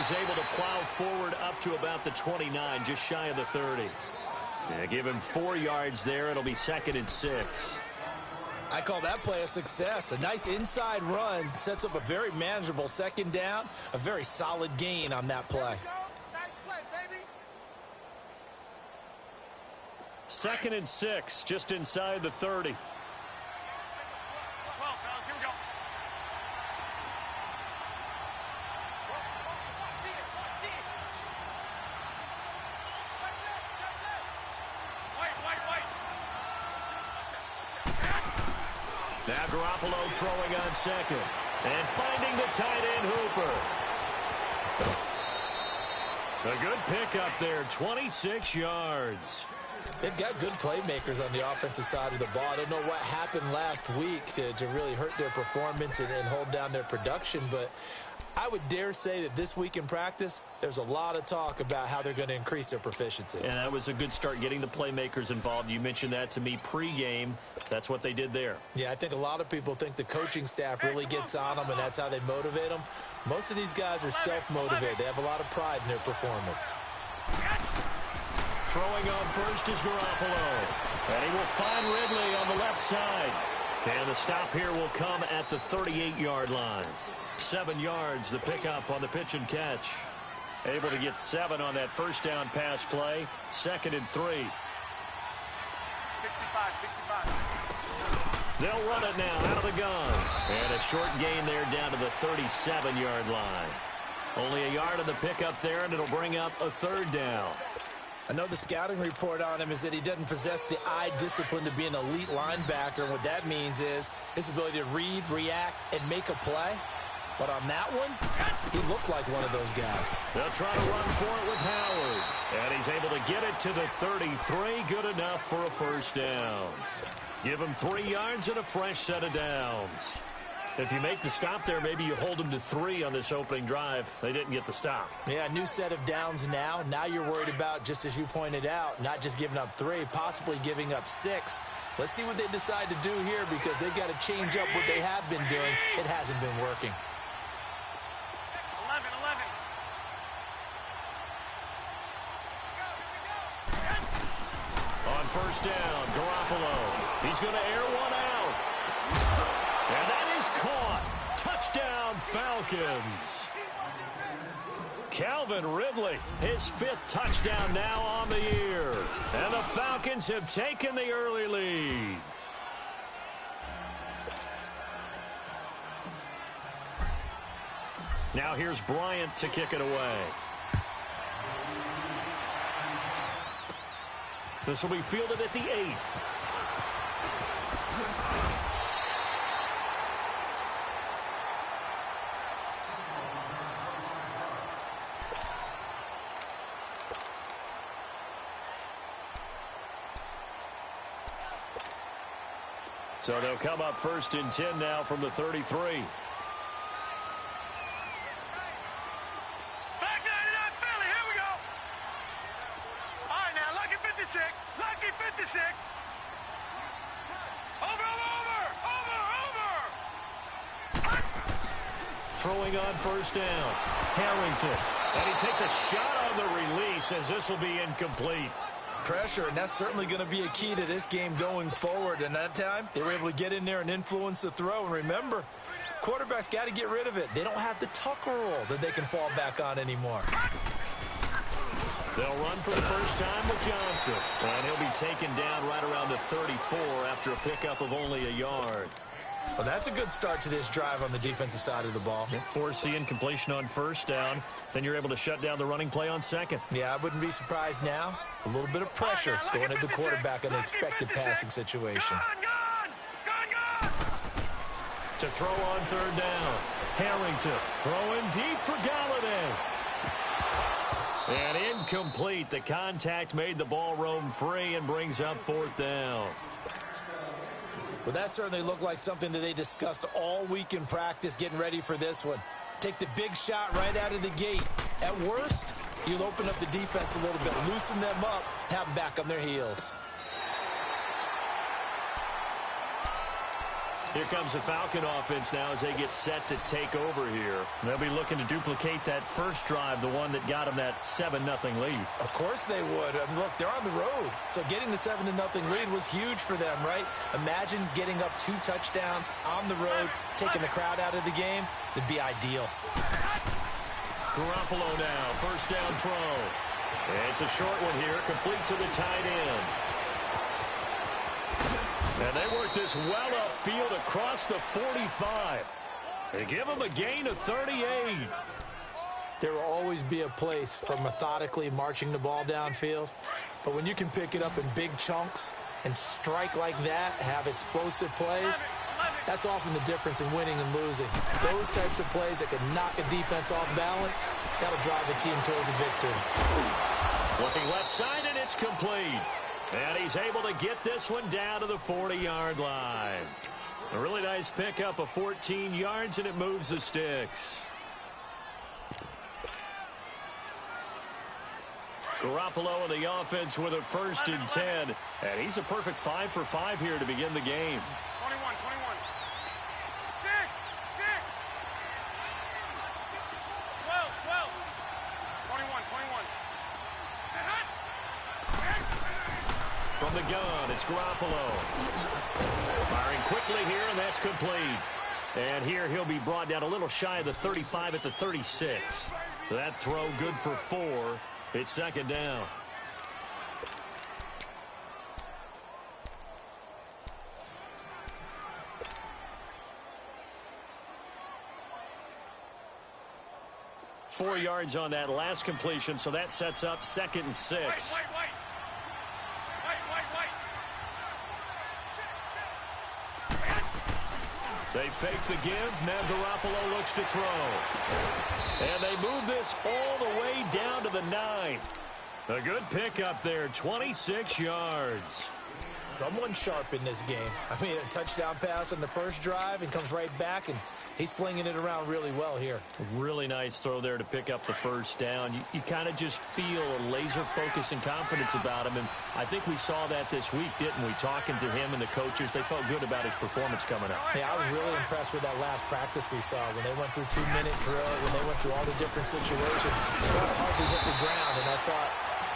he's able to plow forward up to about the 29, just shy of the 30. Yeah, give him 4 yards there. It'll be 2nd and 6. I call that play a success. A nice inside run sets up a very manageable 2nd down. A very solid gain on that play. Nice play, baby. 2nd and 6, just inside the 30. Now Garoppolo throwing on 2nd. And finding the tight end Hooper. A good pickup there, 26 yards. They've got good playmakers on the offensive side of the ball. I don't know what happened last week to really hurt their performance and hold down their production, but I would dare say that this week in practice, there's a lot of talk about how they're going to increase their proficiency. And that was a good start, getting the playmakers involved. You mentioned that to me pregame. That's what they did there. Yeah, I think a lot of people think the coaching staff really gets on them, and that's how they motivate them. Most of these guys are self-motivated. They have a lot of pride in their performance. Throwing on first is Garoppolo. And he will find Ridley on the left side. And the stop here will come at the 38-yard line. 7 yards, the pickup on the pitch and catch. Able to get 7 on that first down pass play. 2nd and 3. 65. They'll run it now out of the gun. And a short gain there down to the 37-yard line. Only a yard on the pickup there, and it'll bring up a 3rd down. I know the scouting report on him is that he doesn't possess the eye discipline to be an elite linebacker. And what that means is his ability to read, react, and make a play. But on that one, he looked like one of those guys. They'll try to run for it with Howard. And he's able to get it to the 33. Good enough for a first down. Give him 3 yards and a fresh set of downs. If you make the stop there, maybe you hold them to 3 on this opening drive. They didn't get the stop. Yeah, new set of downs now. Now you're worried about, just as you pointed out, not just giving up 3, possibly giving up 6. Let's see what they decide to do here, because they've got to change up what they have been doing. It hasn't been working. 11. On first down, Garoppolo. He's going to air one out. And that is caught. Touchdown, Falcons. Calvin Ridley, his 5th touchdown now on the year. And the Falcons have taken the early lead. Now here's Bryant to kick it away. This will be fielded at the 8. So they'll come up 1st and 10 now from the 33. Back 99 Philly, here we go. All right, now, lucky 56. Lucky 56. Over. Throwing on first down. Harrington. And he takes a shot on the release, as this will be incomplete. Pressure, and that's certainly going to be a key to this game going forward. And that time, they were able to get in there and influence the throw. And remember, quarterbacks got to get rid of it. They don't have the Tucker rule that they can fall back on anymore. They'll run for the first time with Johnson. And he'll be taken down right around the 34 after a pickup of only a yard. Well, that's a good start to this drive on the defensive side of the ball. Force the incompletion on first down. Then you're able to shut down the running play on 2nd. Yeah, I wouldn't be surprised now. A little bit of pressure going at the quarterback in an expected passing situation. Gone. To throw on 3rd down. Harrington throwing deep for Galladay. And incomplete. The contact made the ball roam free and brings up 4th down. Well, that certainly looked like something that they discussed all week in practice, getting ready for this one. Take the big shot right out of the gate. At worst, you'll open up the defense a little bit, loosen them up, have them back on their heels. Here comes the Falcon offense now as they get set to take over here. They'll be looking to duplicate that first drive, the one that got them that 7-0 lead. Of course they would. I mean, look, they're on the road. So getting the 7-0 lead was huge for them, right? Imagine getting up 2 touchdowns on the road, taking the crowd out of the game. It'd be ideal. Garoppolo now, first down throw. It's a short one here, complete to the tight end. And they work this well upfield across the 45. They give them a gain of 38. There will always be a place for methodically marching the ball downfield. But when you can pick it up in big chunks and strike like that, have explosive plays, that's often the difference in winning and losing. Those types of plays that can knock a defense off balance, that'll drive a team towards a victory. Looking left side, and it's complete. And he's able to get this one down to the 40-yard line. A really nice pickup of 14 yards, and it moves the sticks. Garoppolo in the offense with a 1st and 10. And he's a perfect 5 for 5 here to begin the game. 21. 6. 12. 21. From the gun, it's Garoppolo. Firing quickly here, and that's complete. And here he'll be brought down a little shy of the 35 at the 36. That throw good for 4. It's 2nd down. Four yards on that last completion, so that sets up 2nd and 6. Wait. They fake the give. Now Garoppolo looks to throw. And they move this all the way down to the 9. A good pickup there, 26 yards. Someone sharp in this game. I mean, a touchdown pass on the first drive and comes right back, and he's flinging it around really well here. Really nice throw there to pick up the first down. You kind of just feel a laser focus and confidence about him, and I think we saw that this week, didn't we? Talking to him and the coaches, they felt good about his performance coming up. Hey, I was really impressed with that last practice we saw when they went through 2-minute drill, when they went through all the different situations. They hardly hit the ground, and I thought,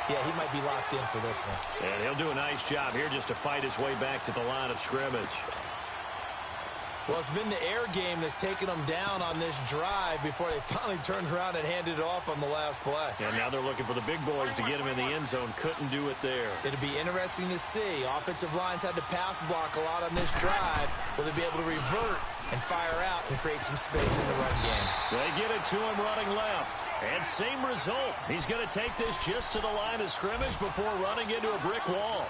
yeah, he might be locked in for this one. And he'll do a nice job here just to fight his way back to the line of scrimmage. Well, it's been the air game that's taken them down on this drive before they finally turned around and handed it off on the last play. And now they're looking for the big boys to get him in the end zone. Couldn't do it there. It'll be interesting to see. Offensive lines had to pass block a lot on this drive. Will they be able to revert and fire out and create some space in the run game? They get it to him running left. And same result. He's going to take this just to the line of scrimmage before running into a brick wall.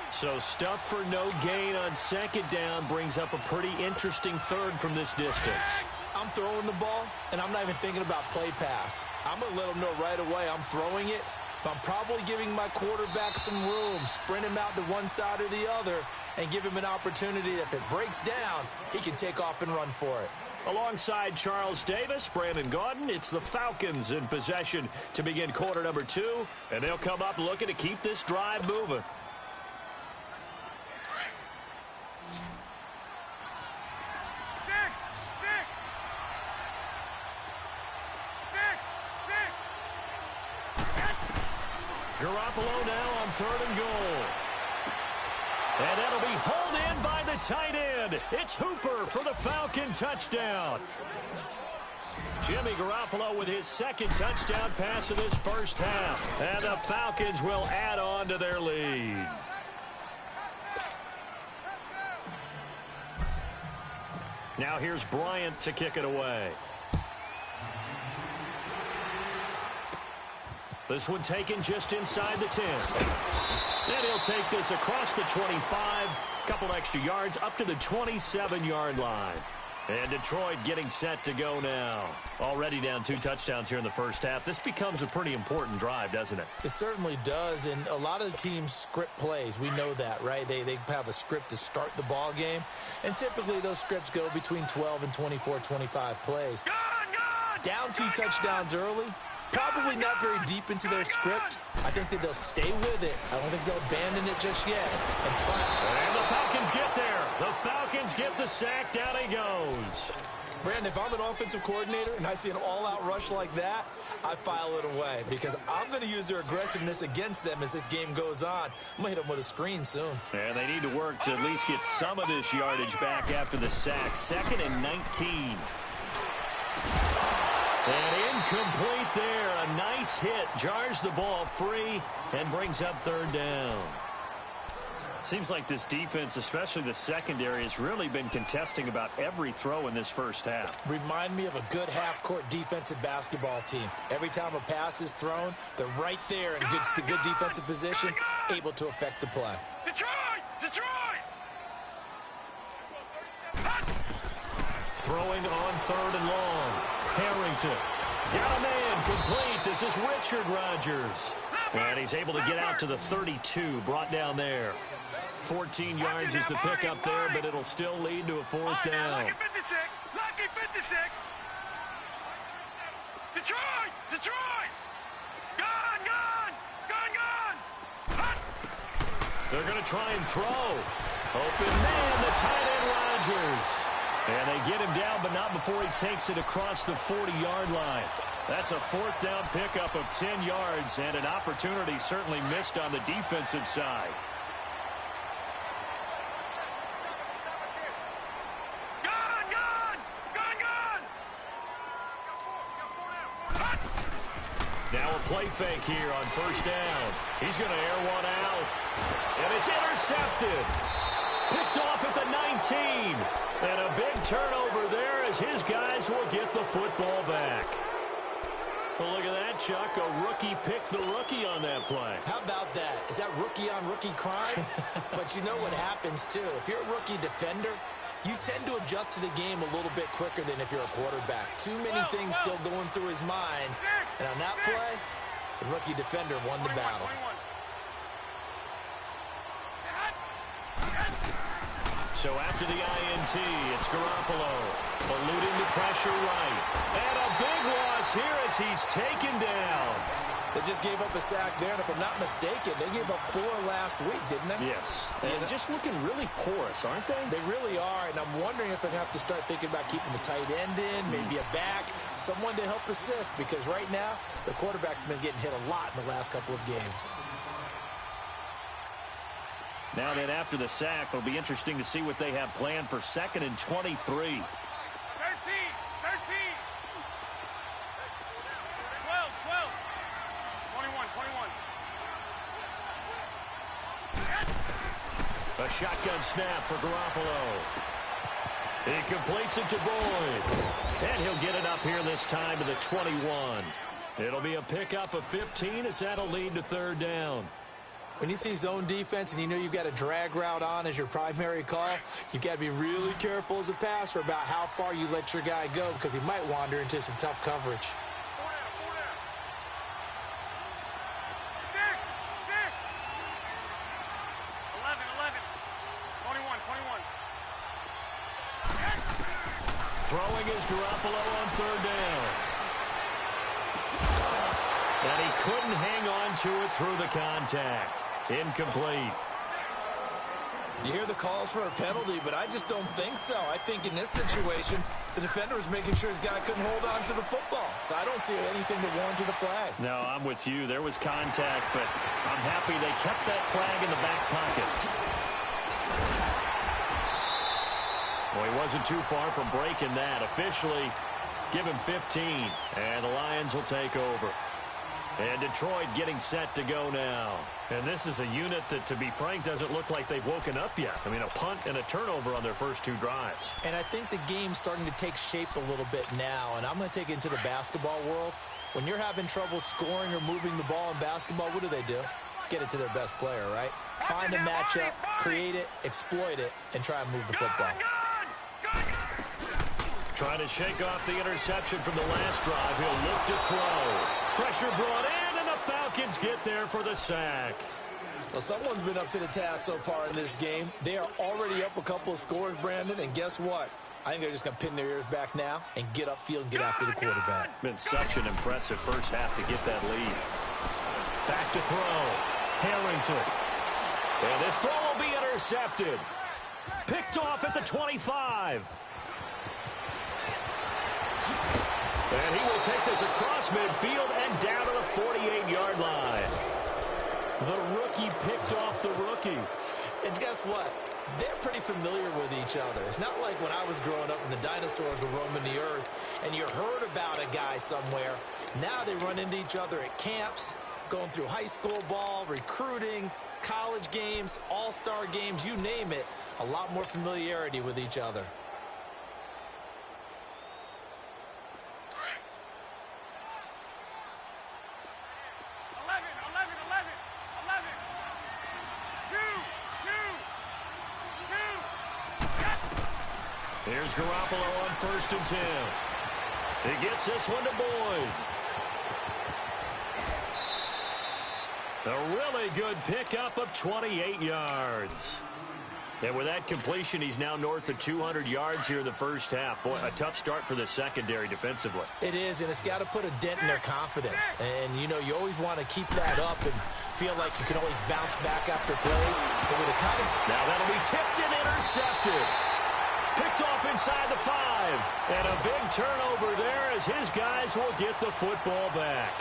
So stuff for no gain on 2nd down brings up a pretty interesting 3rd from this distance. I'm throwing the ball, and I'm not even thinking about play pass. I'm going to let them know right away I'm throwing it, but I'm probably giving my quarterback some room, sprint him out to one side or the other, and give him an opportunity. If it breaks down, he can take off and run for it. Alongside Charles Davis, Brandon Gaudin, it's the Falcons in possession to begin quarter number 2, and they'll come up looking to keep this drive moving. Garoppolo now on 3rd and goal. And that'll be hauled in by the tight end. It's Hooper for the Falcon touchdown. Jimmy Garoppolo with his 2nd touchdown pass of this first half. And the Falcons will add on to their lead. Now here's Bryant to kick it away. This one taken just inside the 10. And he'll take this across the 25. Couple extra yards up to the 27-yard line. And Detroit getting set to go now. Already down 2 touchdowns here in the first half. This becomes a pretty important drive, doesn't it? It certainly does, and a lot of the teams script plays. We know that, right? They have a script to start the ball game, and typically those scripts go between 12 and 24, 25 plays. Down 2 touchdowns early. Probably not very deep into their script. I think that they'll stay with it. I don't think they'll abandon it just yet and try. And the Falcons get there. The Falcons get the sack. Down he goes. Brandon, if I'm an offensive coordinator and I see an all-out rush like that, I file it away because I'm going to use their aggressiveness against them as this game goes on. I'm going to hit them with a screen soon. And they need to work to at least get some of this yardage back after the sack. 2nd and 19. And incomplete there. A nice hit. Jars the ball free and brings up 3rd down. Seems like this defense, especially the secondary, has really been contesting about every throw in this first half. Remind me of a good half-court defensive basketball team. Every time a pass is thrown, they're right there in good defensive position, able to affect the play. Detroit! Throwing on 3rd and long. Harrington. Got a man complete. This is Richard Rodgers. And he's able to get out to the 32, brought down there. 14 yards is the pickup there, but it'll still lead to a 4th down. Lucky 56. Lucky 56. Detroit! Gone! Hut! They're going to try and throw. Open man, the tight end Rodgers. And they get him down, but not before he takes it across the 40-yard line. That's a 4th down pickup of 10 yards, and an opportunity certainly missed on the defensive side. Now a play fake here on 1st down. He's going to air one out. And it's intercepted. Picked off at the 19. And a big turnover there as his guys will get the football back. Well, look at that, Chuck. A rookie picked the rookie on that play. How about that? Is that rookie-on-rookie crime? But you know what happens, too. If you're a rookie defender, you tend to adjust to the game a little bit quicker than if you're a quarterback. Too many things still going through his mind. And on that play, the rookie defender won the battle. So after the INT, it's Garoppolo eluding the pressure right. And a big loss here as he's taken down. They just gave up a sack there, and if I'm not mistaken, they gave up 4 last week, didn't they? Yes. And just looking really porous, aren't they? They really are, and I'm wondering if they're going to have to start thinking about keeping the tight end in, maybe a back, someone to help assist, because right now, the quarterback's been getting hit a lot in the last couple of games. Now then, after the sack, it'll be interesting to see what they have planned for 2nd and 23. 13. 12. 21. A shotgun snap for Garoppolo. He completes it to Boyd. And he'll get it up here this time to the 21. It'll be a pickup of 15 as that'll lead to 3rd down. When you see zone defense and you know you've got a drag route on as your primary call, you've got to be really careful as a passer about how far you let your guy go because he might wander into some tough coverage. 6. 11. 21. Throwing is Garoppolo on 3rd down. And he couldn't hang on to it through the contact. Incomplete. You hear the calls for a penalty, but I just don't think so. I think in this situation, the defender was making sure his guy couldn't hold on to the football. So I don't see anything to warrant the flag. No, I'm with you. There was contact, but I'm happy they kept that flag in the back pocket. Well, he wasn't too far from breaking that. Officially, give him 15, and the Lions will take over. And Detroit getting set to go now. And this is a unit that, to be frank, doesn't look like they've woken up yet. I mean, a punt and a turnover on their first 2 drives. And I think the game's starting to take shape a little bit now. And I'm going to take it into the basketball world. When you're having trouble scoring or moving the ball in basketball, what do? Get it to their best player, right? Find a matchup, create it, exploit it, and try and move the football. Trying to shake off the interception from the last drive. He'll look to throw. Pressure brought in, and the Falcons get there for the sack. Well, someone's been up to the task so far in this game. They are already up a couple of scores, Brandon, and guess what? I think they're just going to pin their ears back now and get upfield and get after the quarterback. Been such an impressive first half to get that lead. Back to throw. Harrington. And this throw will be intercepted. Picked off at the 25. And he will take this across midfield and down to the 48-yard line. The rookie picked off the rookie. And guess what? They're pretty familiar with each other. It's not like when I was growing up and the dinosaurs were roaming the earth and you heard about a guy somewhere. Now they run into each other at camps, going through high school ball, recruiting, college games, all-star games, you name it. A lot more familiarity with each other. Here's Garoppolo on 1st and 10. He gets this one to Boyd. A really good pickup of 28 yards. And with that completion, he's now north of 200 yards here in the first half. Boy, a tough start for the secondary defensively. It is, and it's got to put a dent in their confidence. And, you know, you always want to keep that up and feel like you can always bounce back after plays. But with a kind of... Now that'll be tipped and intercepted. Picked off inside the 5. And a big turnover there as his guys will get the football back.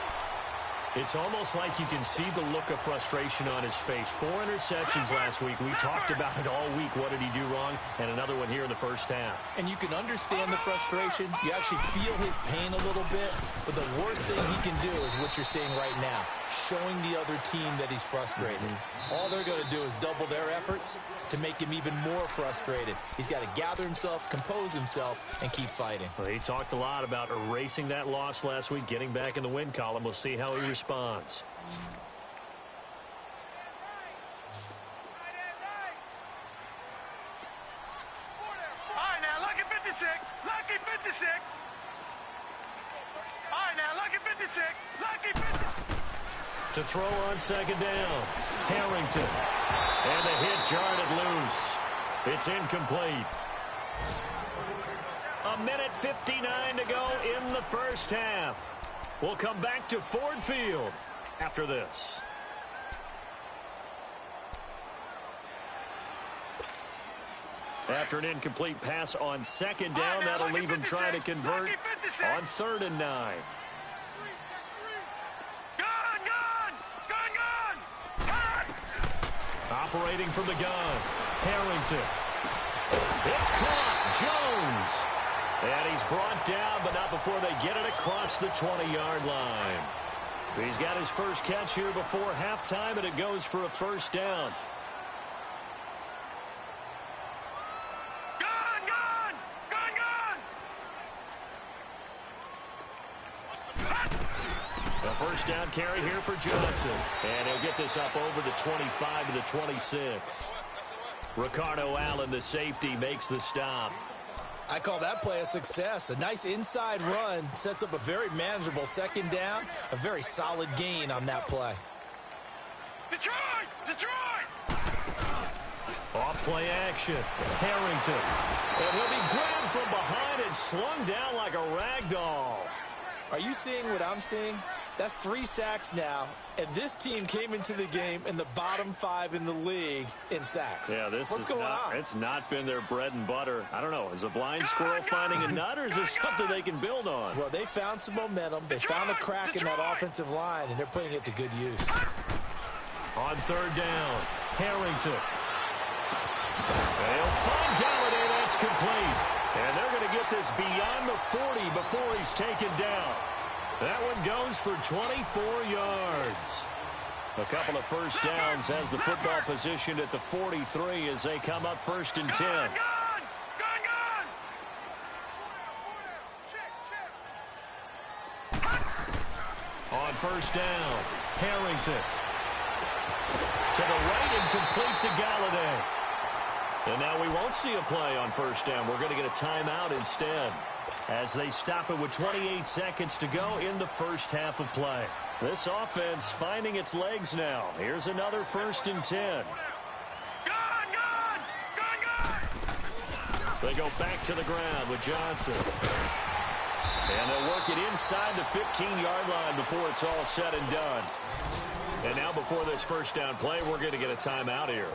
It's almost like you can see the look of frustration on his face. 4 interceptions last week. We talked about it all week. What did he do wrong? And another one here in the first half. And you can understand the frustration. You actually feel his pain a little bit. But the worst thing he can do is what you're seeing right now, showing the other team that he's frustrated. All they're going to do is double their efforts to make him even more frustrated. He's got to gather himself, compose himself, and keep fighting. Well, he talked a lot about erasing that loss last week, getting back in the win column. We'll see how he responds. All right, now, lucky 56. Lucky 56. All right, now, lucky 56. Lucky 56. To throw on 2nd down. Harrington. And the hit jarred it loose. It's incomplete. 1:59 to go in the first half. We'll come back to Ford Field after this. After an incomplete pass on 2nd down, that'll leave him trying to convert on 3rd and 9. Operating from the gun, Harrington. It's caught, Jones. And he's brought down, but not before they get it across the 20-yard line. He's got his first catch here before halftime, and it goes for a 1st down. The 1st down carry here for Johnson. And he'll get this up over the 25 to the 26. Ricardo Allen, the safety, makes the stop. I call that play a success. A nice inside run sets up a very manageable 2nd down. A very solid gain on that play. Detroit! Detroit! Off play action. Harrington. And he'll be grabbed from behind and slung down like a rag doll. Are you seeing what I'm seeing? That's 3 sacks now, and this team came into the game in the bottom 5 in the league in sacks. Yeah, What's going on? It's not been their bread and butter. I don't know. Is a blind squirrel finding a nut, or is this something they can build on? Well, they found some momentum. They found a crack in that offensive line, and they're putting it to good use. On 3rd down, Harrington. They'll find Galladay. That's complete. And they're going to get this beyond the 40 before he's taken down. That one goes for 24 yards. A couple of 1st downs has the football positioned at the 43 as they come up 1st and 10. On 1st down, Harrington. To the right and complete to Galladay. And now we won't see a play on 1st down. We're going to get a timeout instead, as they stop it with 28 seconds to go in the first half of play. This offense finding its legs now. Here's another 1st and 10. They go back to the ground with Johnson. And they'll work it inside the 15-yard line before it's all said and done. And now before this 1st down play, we're going to get a timeout here.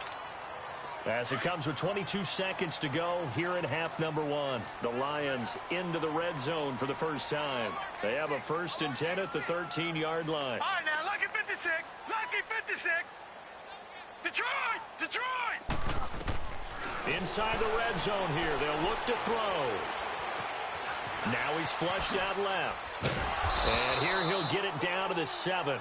As it comes with 22 seconds to go here in half number one. The Lions into the red zone for the first time. They have a 1st and 10 at the 13-yard line. All right, now, lucky 56. Lucky 56. Detroit! Detroit! Inside the red zone here. They'll look to throw. Now he's flushed out left. And here he'll get it down to the 7.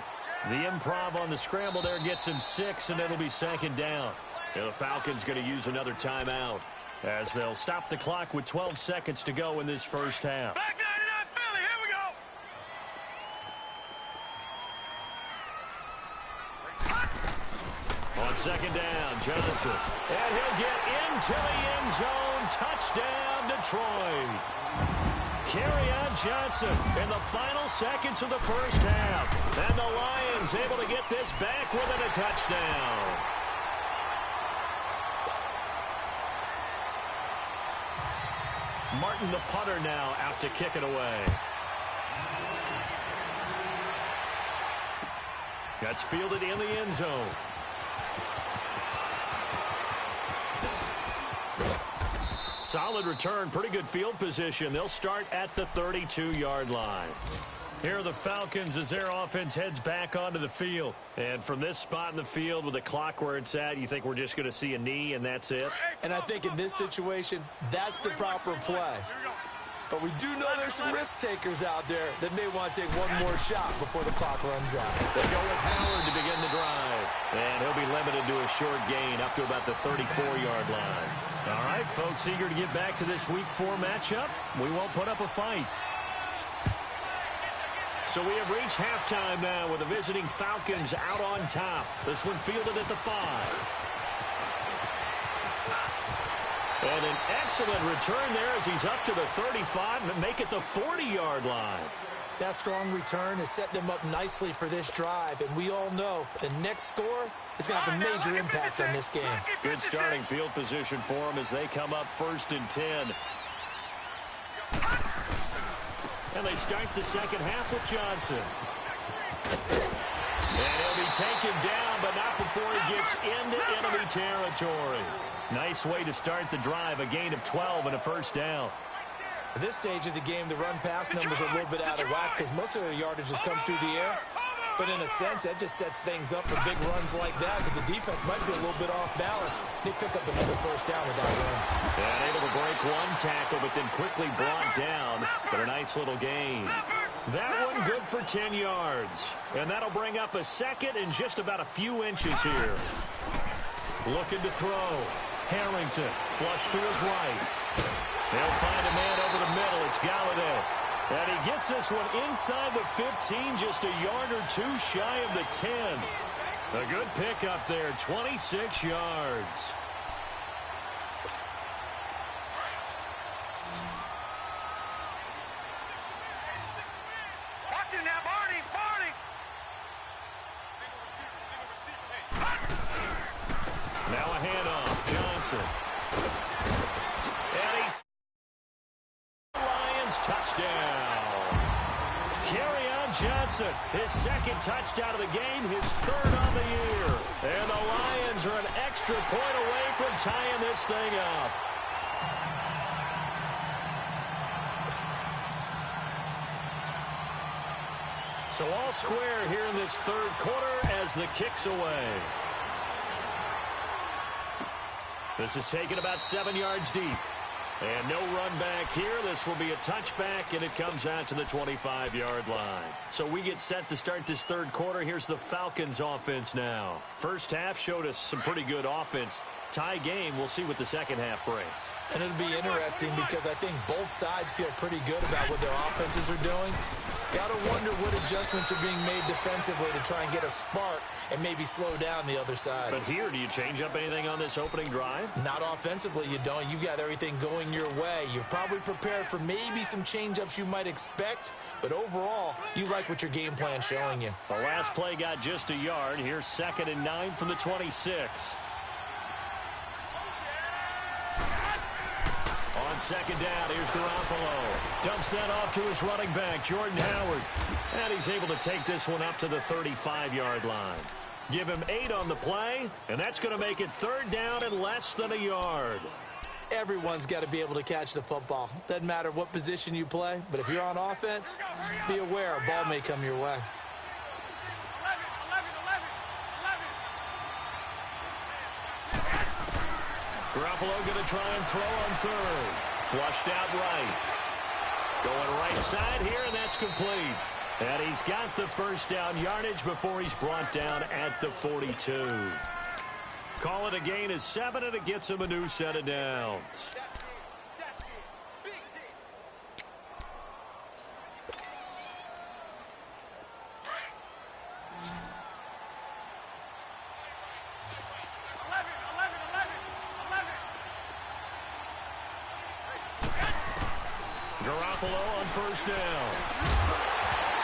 The improv on the scramble there gets him 6, and it'll be 2nd down. And the Falcons going to use another timeout as they'll stop the clock with 12 seconds to go in this first half. Back 99 Philly, here we go. On 2nd down, Johnson. And he'll get into the end zone. Touchdown, Detroit. Kerryon Johnson in the final seconds of the first half. And the Lions able to get this back within a touchdown. Martin, the punter, now out to kick it away. That's fielded in the end zone. Solid return, pretty good field position. They'll start at the 32-yard line. Here are the Falcons as their offense heads back onto the field. And from this spot in the field with the clock where it's at, you think we're just going to see a knee and that's it? And I think in this situation, that's the proper play. But we do know there's some risk takers out there that may want to take one more shot before the clock runs out. They go with Howard to begin the drive. And he'll be limited to a short gain up to about the 34-yard line. All right, folks, eager to get back to this Week 4 matchup. We won't put up a fight. So we have reached halftime now with the visiting Falcons out on top. This one fielded at the 5. And an excellent return there as he's up to the 35 and make it the 40-yard line. That strong return has set them up nicely for this drive, and we all know the next score is going to have a major impact on this game. Good starting field position for them as they come up 1st and 10. And they start the second half with Johnson. And he'll be taken down, but not before he gets into enemy territory. Nice way to start the drive, a gain of 12 and a 1st down. At this stage of the game, the run-pass numbers are a little bit out of whack because most of the yardage has come through the air. But in a sense, that just sets things up for big runs like that because the defense might be a little bit off balance. They pick up another 1st down with that run. And able to break one tackle, but then quickly brought down. But a nice little gain. That one good for 10 yards. And that'll bring up a 2nd and just about a few inches here. Looking to throw. Harrington, flush to his right. They'll find a man over the middle. It's Galladay. And he gets this one inside the 15, just a yard or 2 shy of the 10. A good pickup there, 26 yards. Watch him now, Barney, Barney. Now a handoff, Johnson. And he Lions touchdown. Kerryon Johnson, his 2nd touchdown of the game, his 3rd on the year. And the Lions are an extra point away from tying this thing up. So all square here in this 3rd quarter as the kick's away. This is taken about 7 yards deep. And no run back here. This will be a touchback, and it comes out to the 25-yard line. So we get set to start this 3rd quarter. Here's the Falcons offense now. First half showed us some pretty good offense. Tie game. We'll see what the second half brings. And it'll be interesting because I think both sides feel pretty good about what their offenses are doing. Got to wonder what adjustments are being made defensively to try and get a spark and maybe slow down the other side. But here, do you change up anything on this opening drive? Not offensively, you don't. You got everything going your way. You've probably prepared for maybe some change-ups you might expect, but overall, you like what your game plan's showing you. The last play got just a yard. Here's 2nd and 9 from the 26. On 2nd down, here's Garoppolo. Dumps that off to his running back, Jordan Howard. And he's able to take this one up to the 35-yard line. Give him 8 on the play, and that's going to make it 3rd down and less than a yard. Everyone's got to be able to catch the football. Doesn't matter what position you play, but if you're on offense, be aware a ball may come your way. 11. Garoppolo going to try and throw on 3rd. Flushed out right. Going right side here, and that's complete. And he's got the 1st down yardage before he's brought down at the 42. Call it a gain of 7, and it gets him a new set of downs. Garoppolo on 1st down.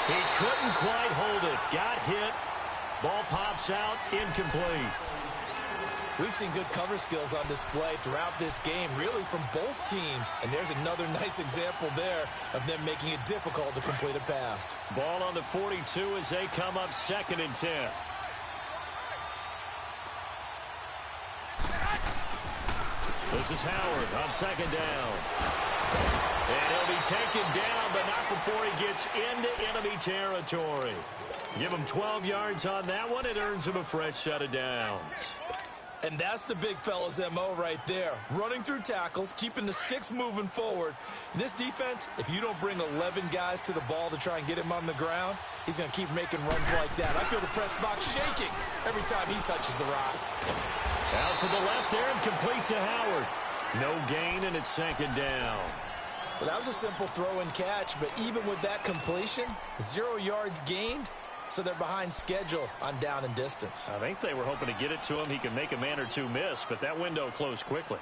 He couldn't quite hold it. Got hit. Ball pops out. Incomplete. We've seen good cover skills on display throughout this game, really from both teams. And there's another nice example there of them making it difficult to complete a pass. Ball on the 42 as they come up 2nd and 10. This is Howard on 2nd down. And he'll be taken down, but not before he gets into enemy territory. Give him 12 yards on that one. It earns him a fresh set of downs. And that's the big fella's MO right there. Running through tackles, keeping the sticks moving forward. This defense, if you don't bring 11 guys to the ball to try and get him on the ground, he's going to keep making runs like that. I feel the press box shaking every time he touches the rock. Out to the left there and complete to Howard. No gain, and it's 2nd down. Well, that was a simple throw and catch, but even with that completion, 0 yards gained, so they're behind schedule on down and distance. I think they were hoping to get it to him. He could make a man or two miss, but that window closed quickly.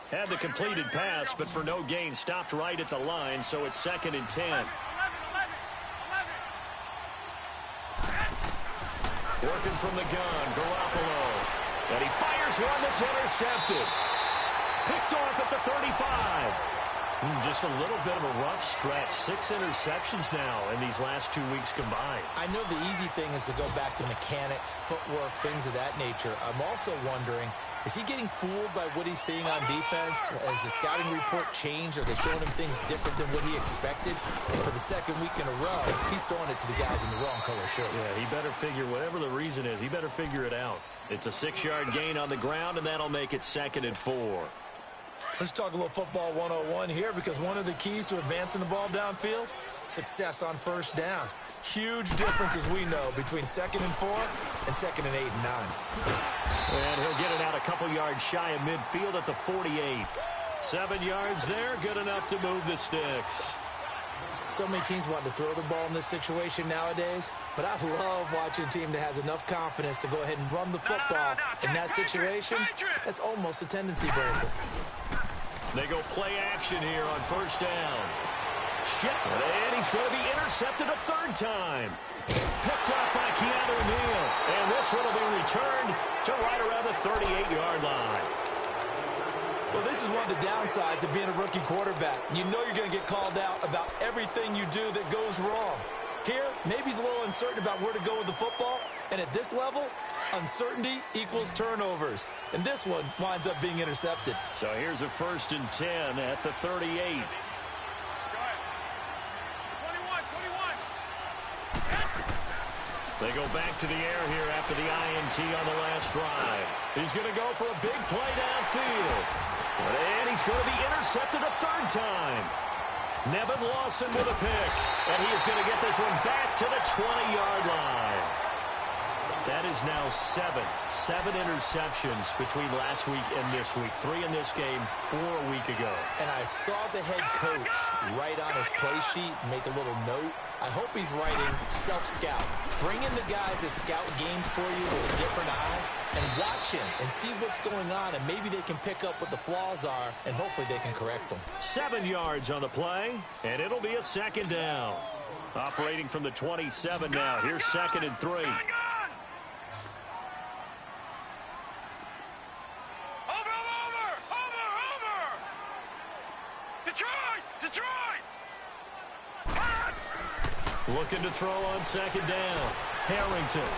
Had the completed pass, but for no gain, stopped right at the line, so it's 2nd and 10. Working from the gun, Garoppolo. And he fires one that's intercepted. Picked off at the 35. Just a little bit of a rough stretch. 6 interceptions now in these last 2 weeks combined. I know the easy thing is to go back to mechanics, footwork, things of that nature. I'm also wondering, is he getting fooled by what he's seeing on defense? Has the scouting report changed? Are they showing him things different than what he expected? For the 2nd week in a row, he's throwing it to the guys in the wrong color shirts. Yeah, he better figure, whatever the reason is, he better figure it out. It's a 6-yard gain on the ground, and that'll make it 2nd and 4. Let's talk a little football 101 here, because one of the keys to advancing the ball downfield, success on 1st down. Huge difference, as we know, between 2nd and 4 and 2nd and 8 and 9. And he'll get it out a couple yards shy of midfield at the 48. 7 yards there, good enough to move the sticks. So many teams want to throw the ball in this situation nowadays, but I love watching a team that has enough confidence to go ahead and run the football in that situation. That's almost a tendency breaker. They go play action here on 1st down. And he's going to be intercepted a 3rd time. Picked up by Keanu Neal. And this one will be returned to right around the 38-yard line. Well, this is one of the downsides of being a rookie quarterback. You know you're going to get called out about everything you do that goes wrong. Here, maybe he's a little uncertain about where to go with the football. And at this level, uncertainty equals turnovers. And this one winds up being intercepted. So here's a 1st and 10 at the 38. They go back to the air here after the INT on the last drive. He's going to go for a big play downfield. And he's going to be intercepted a 3rd time. Nevin Lawson with a pick. And he is going to get this one back to the 20-yard line. That is now 7 interceptions between last week and this week. 3 in this game, 4 a week ago. And I saw the head coach write on his play sheet, make a little note. I hope he's writing self-scout. Bring in the guys that scout games for you with a different eye and watch him and see what's going on, and maybe they can pick up what the flaws are, and hopefully they can correct them. 7 yards on the play, and it'll be a 2nd down. Operating from the 27 now. Here's 2nd and 3. Looking to throw on 2nd down. Harrington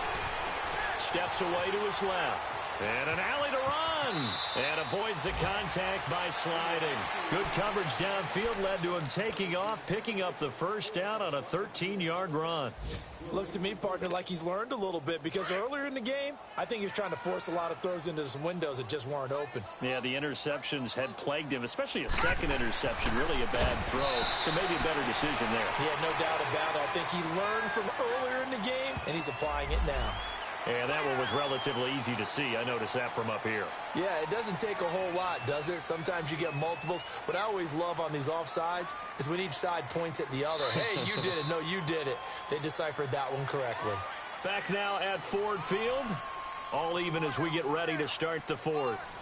steps away to his left. And an alley to run. And avoids the contact by sliding. Good coverage downfield led to him taking off, picking up the first down on a 13-yard run. Looks to me, partner, like he's learned a little bit, because earlier in the game, I think he was trying to force a lot of throws into some windows that just weren't open. Yeah, the interceptions had plagued him, especially a second interception, really a bad throw. So maybe a better decision there. Yeah, no doubt about it. I think he learned from earlier in the game, and he's applying it now. Yeah, that one was relatively easy to see. I noticed that from up here. Yeah, it doesn't take a whole lot, does it? Sometimes you get multiples. What I always love on these offsides is when each side points at the other. Hey, you did it. No, you did it. They deciphered that one correctly. Back now at Ford Field. All even as we get ready to start the fourth.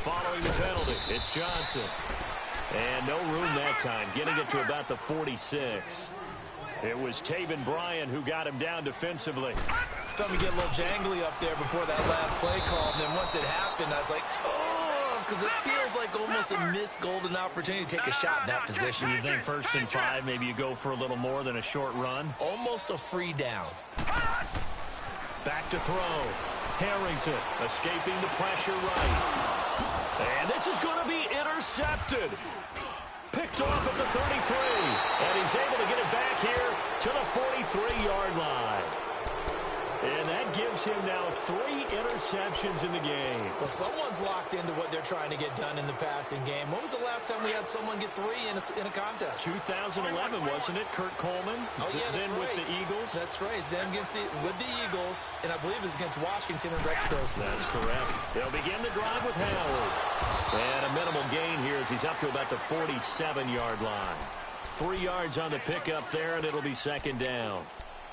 Following the penalty, it's Johnson. And no room that time, getting it to about the 46. It was Taven Bryan who got him down defensively. Felt me get a little jangly up there before that last play call, and then once it happened, I was like, oh, because it feels like almost a missed golden opportunity to take a shot in that position. You think 1st and 5, maybe you go for a little more than a short run? Almost a free down. Back to throw. Harrington escaping the pressure right. And this is going to be intercepted. Picked off at the 33. And he's able to get it back here to the 43-yard line. And that gives him now 3 interceptions in the game. Well, someone's locked into what they're trying to get done in the passing game. When was the last time we had someone get 3 in a contest? 2011, wasn't it? Kurt Coleman. Oh, yeah, that's then right. with the Eagles. That's right. It's then with the Eagles, and I believe it's against Washington and Rex Grossman. That's correct. They'll begin the drive with Howard. And a minimal gain here as he's up to about the 47-yard line. 3 yards on the pickup there, and it'll be 2nd down.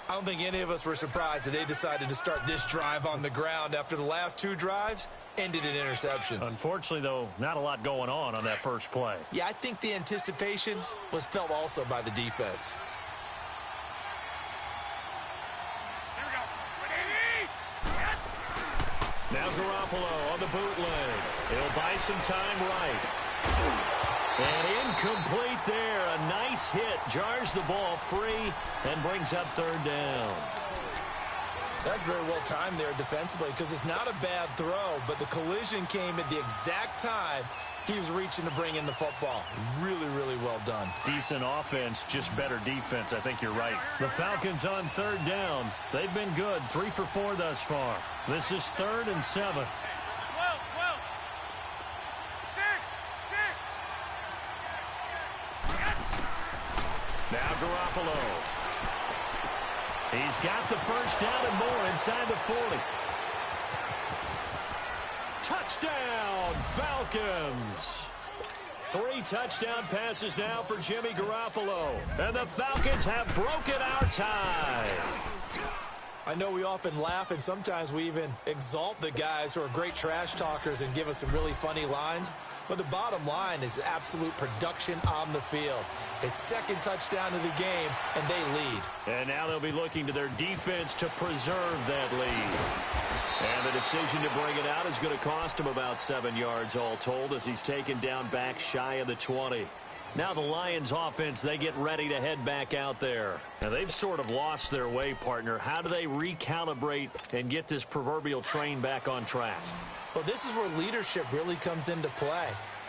I don't think any of us were surprised that they decided to start this drive on the ground after the last 2 drives ended in interceptions. Unfortunately, though, not a lot going on that first play. Yeah, I think the anticipation was felt also by the defense. Here we go. Now Garoppolo on the bootleg. He'll buy some time right. And incomplete there. A nice hit. Jars the ball free and brings up 3rd down. That's very well timed there defensively, because it's not a bad throw, but the collision came at the exact time he was reaching to bring in the football. Really, really well done. Decent offense, just better defense. I think you're right. The Falcons on 3rd down. They've been good. 3 for 4 thus far. This is 3rd and 7. 12. 6. Now Garoppolo. He's got the first down and more inside the 40. Touchdown, Falcons. 3 touchdown passes now for Jimmy Garoppolo. And the Falcons have broken our tie. I know we often laugh, and sometimes we even exalt the guys who are great trash talkers and give us some really funny lines. But the bottom line is absolute production on the field. His 2nd touchdown of the game, and they lead. And now they'll be looking to their defense to preserve that lead. And the decision to bring it out is going to cost him about 7 yards all told, as he's taken down back shy of the 20. Now the Lions offense, they get ready to head back out there. Now they've sort of lost their way, partner. How do they recalibrate and get this proverbial train back on track? Well, this is where leadership really comes into play.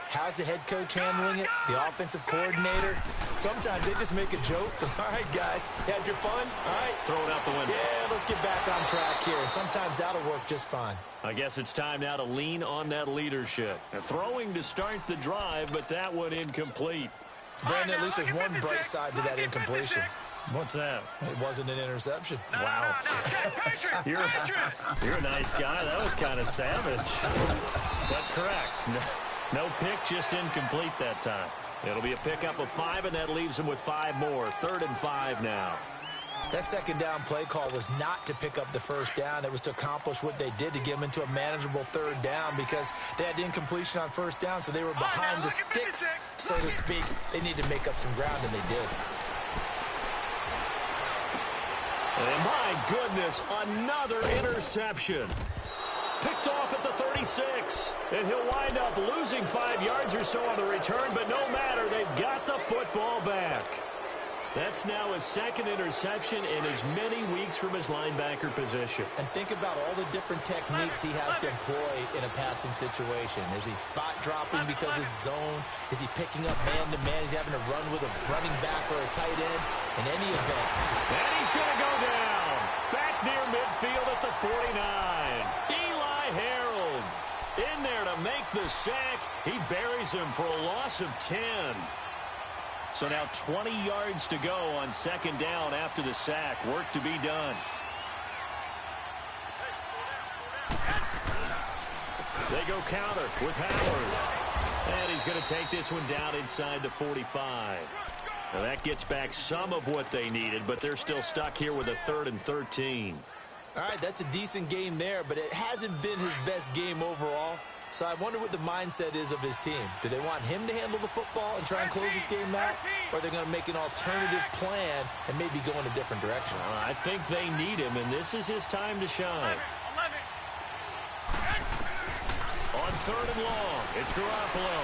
How's the head coach handling it? The offensive coordinator? Sometimes they just make a joke. All right, guys, had your fun? All right. Throw it out the window. Yeah, let's get back on track here. And sometimes that'll work just fine. I guess it's time now to lean on that leadership. Now, throwing to start the drive, but that one incomplete. Brandon, at least there's one bright side to that incompletion. What's that? It wasn't an interception. Wow. You're a nice guy. That was kind of savage. But correct. No pick, just incomplete that time. It'll be a pickup of 5, and that leaves him with 5 more. 3rd and 5 now. That second down play call was not to pick up the first down. It was to accomplish what they did, to get them into a manageable third down, because they had incompletion on first down, so they were behind the sticks, so to speak. They needed to make up some ground, and they did. And my goodness, another interception. Picked off at the 36. And he'll wind up losing 5 yards or so on the return, but no matter, they've got the football back. That's now his second interception in as many weeks from his linebacker position. And think about all the different techniques he has to employ in a passing situation. Is he spot dropping because it's zone? Is he picking up man-to-man? He's having to run with a running back or a tight end? In any event. And he's going to go down. Back near midfield at the 49. Eli Harold in there to make the sack. He buries him for a loss of 10. So now 20 yards to go on second down after the sack. Work to be done. They go counter with Howard. And he's going to take this one down inside the 45. Now that gets back some of what they needed, but they're still stuck here with a 3rd and 13. All right, that's a decent game there, but it hasn't been his best game overall. So I wonder what the mindset is of his team. Do they want him to handle the football and try and close this game out? Or are they going to make an alternative plan and maybe go in a different direction? I think they need him, and this is his time to shine. On 3rd and long, it's Garoppolo.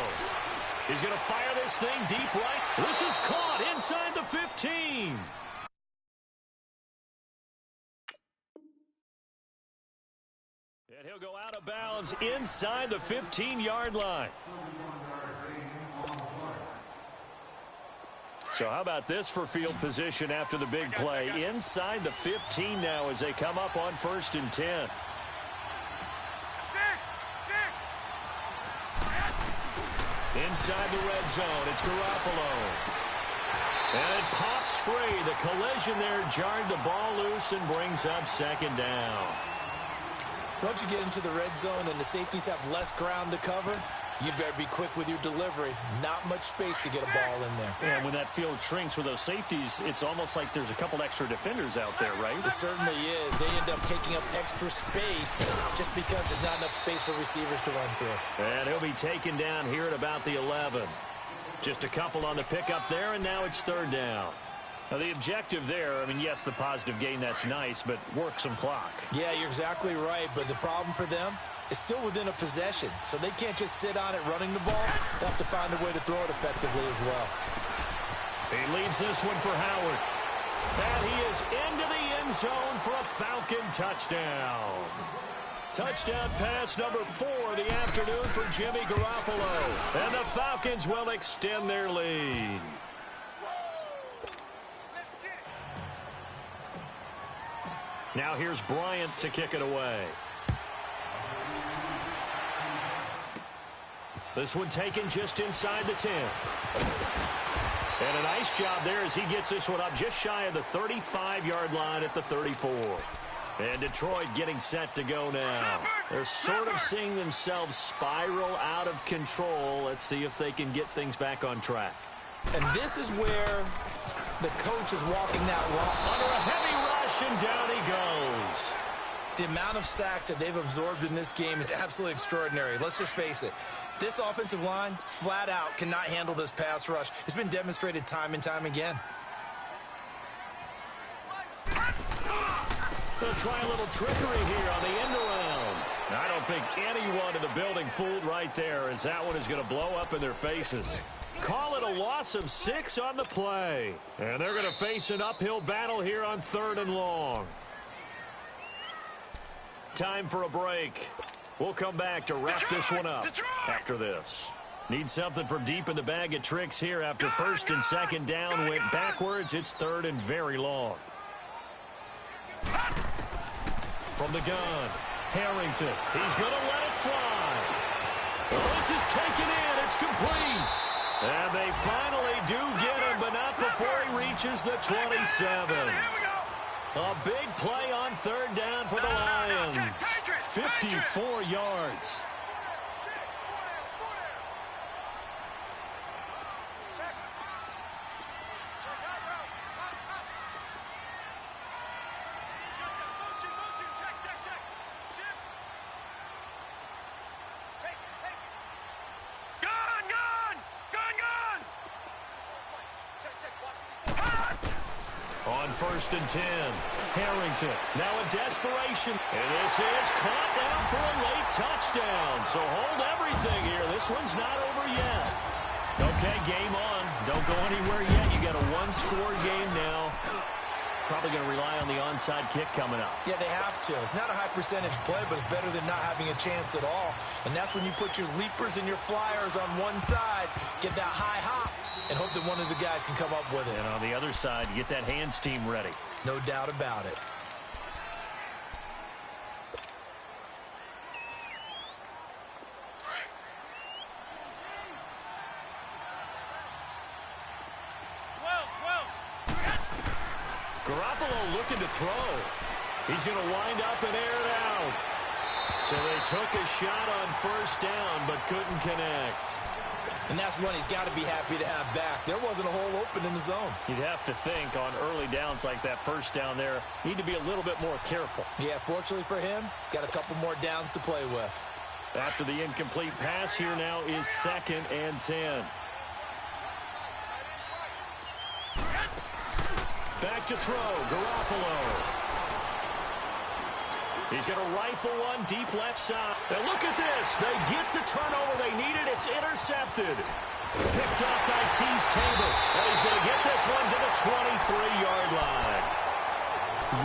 He's going to fire this thing deep right. This is caught inside the 15. And he'll go out of bounds inside the 15-yard line. So how about this for field position after the big play? Inside the 15 now as they come up on 1st and 10. Inside the red zone, it's Garoppolo. And it pops free. The collision there jarred the ball loose and brings up 2nd down. Once you get into the red zone and the safeties have less ground to cover, you better be quick with your delivery. Not much space to get a ball in there. And when that field shrinks with those safeties, it's almost like there's a couple extra defenders out there, right? It certainly is. They end up taking up extra space just because there's not enough space for receivers to run through. And he'll be taken down here at about the 11. Just a couple on the pickup there, and now it's 3rd down. Now, the objective there, I mean, yes, the positive gain, that's nice, but work some clock. Yeah, you're exactly right, but the problem for them is still within a possession, so they can't just sit on it running the ball. They have to find a way to throw it effectively as well. He leaves this one for Howard. And he is into the end zone for a Falcon touchdown. Touchdown pass number 4 of the afternoon for Jimmy Garoppolo. And the Falcons will extend their lead. Now here's Bryant to kick it away. This one taken just inside the 10. And a nice job there as he gets this one up just shy of the 35-yard line at the 34. And Detroit getting set to go now. They're sort of seeing themselves spiral out of control. Let's see if they can get things back on track. And this is where the coach is walking that walk. Under a heavy rush, and down he goes. The amount of sacks that they've absorbed in this game is absolutely extraordinary. Let's just face it. This offensive line, flat out, cannot handle this pass rush. It's been demonstrated time and time again. They'll try a little trickery here on the end around. I don't think anyone in the building fooled right there, as that one is going to blow up in their faces. Call it a loss of 6 on the play. And they're going to face an uphill battle here on 3rd and long. Time for a break. We'll come back to wrap this one up after this. Need something from deep in the bag of tricks here after 1st and 2nd down went backwards. It's 3rd and very long. From the gun, Harrington. He's going to let it fly. Well, this is taken in. It's complete. And they finally do get him, but not before he reaches the 27. A big play on 3rd down for the Lions. 54 yards. on 1st and 10. Harrington, now in desperation. And this is caught down for a late touchdown. So hold everything here. This one's not over yet. Okay, game on. Don't go anywhere yet. You got a one-score game now. Probably going to rely on the onside kick coming up. Yeah, they have to. It's not a high-percentage play, but it's better than not having a chance at all. And that's when you put your leapers and your flyers on one side, get that high hop, and hope that one of the guys can come up with it. And on the other side, get that hands team ready. No doubt about it. Garoppolo looking to throw. He's going to wind up and air it out. So they took a shot on 1st down, but couldn't connect. And that's one he's got to be happy to have back. There wasn't a hole open in the zone. You'd have to think on early downs like that 1st down there, need to be a little bit more careful. Yeah, fortunately for him, got a couple more downs to play with. After the incomplete pass, here now is 2nd and 10. Back to throw, Garoppolo. He's going to rifle one deep left side. Now look at this. They get the turnover they needed. It's intercepted. Picked up by T's Tabor. And he's going to get this one to the 23-yard line.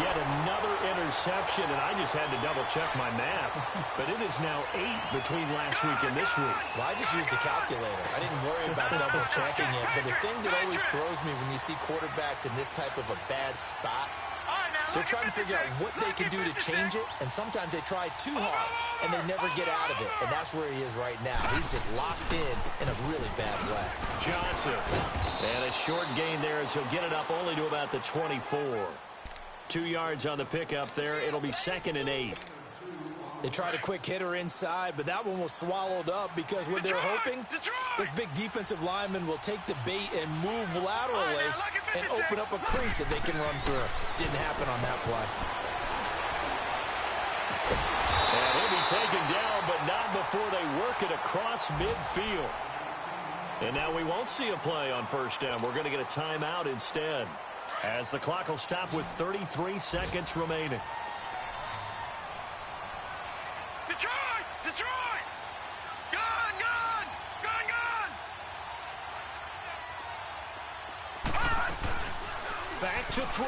Yet another interception, and I just had to double-check my math. But it is now 8 between last week and this week. Well, I just used a calculator. I didn't worry about double-checking it. But the thing that always throws me when you see quarterbacks in this type of a bad spot, they're trying to figure out what they can do to change it, and sometimes they try too hard, and they never get out of it. And that's where he is right now. He's just locked in a really bad way. Johnson. And a short gain there as he'll get it up only to about the 24. 2 yards on the pickup there. It'll be 2nd and 8. They tried a quick hitter inside, but that one was swallowed up because what they were hoping, this big defensive lineman will take the bait and move laterally and open up a crease that they can run through. Didn't happen on that play. And he'll be taken down, but not before they work it across midfield. And now we won't see a play on 1st down. We're going to get a timeout instead, as the clock will stop with 33 seconds remaining. Detroit! Detroit! Gun! Gun! Gun! Gun! Back to throw.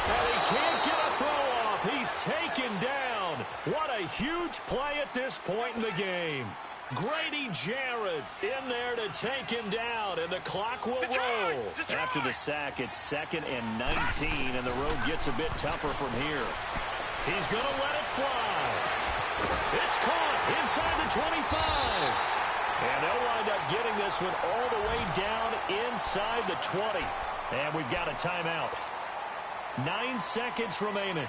And he can't get a throw off. He's taken down. What a huge play at this point in the game. Grady Jarrett in there to take him down, and the clock will roll. After the sack, it's 2nd and 19, and the road gets a bit tougher from here. He's going to let it fly. It's caught inside the 25. And they'll wind up getting this one all the way down inside the 20. And we've got a timeout. 9 seconds remaining.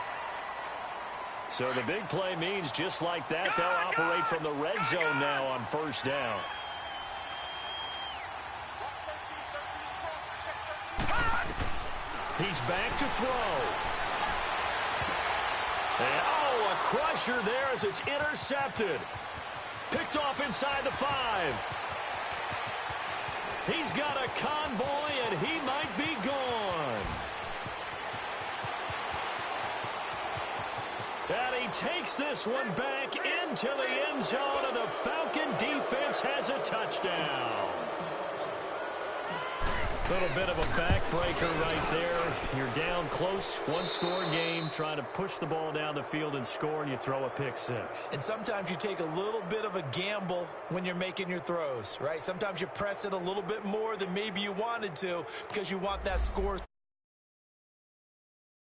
So the big play means just like that, they'll operate from the red zone now on 1st down. He's back to throw. And, oh, a crusher there as it's intercepted. Picked off inside the 5. He's got a convoy, and he might be gone. And he takes this one back into the end zone, and the Falcon defense has a touchdown. A little bit of a backbreaker right there. You're down close, one-score game, trying to push the ball down the field and score, and you throw a pick 6. And sometimes you take a little bit of a gamble when you're making your throws, right? Sometimes you press it a little bit more than maybe you wanted to because you want that score.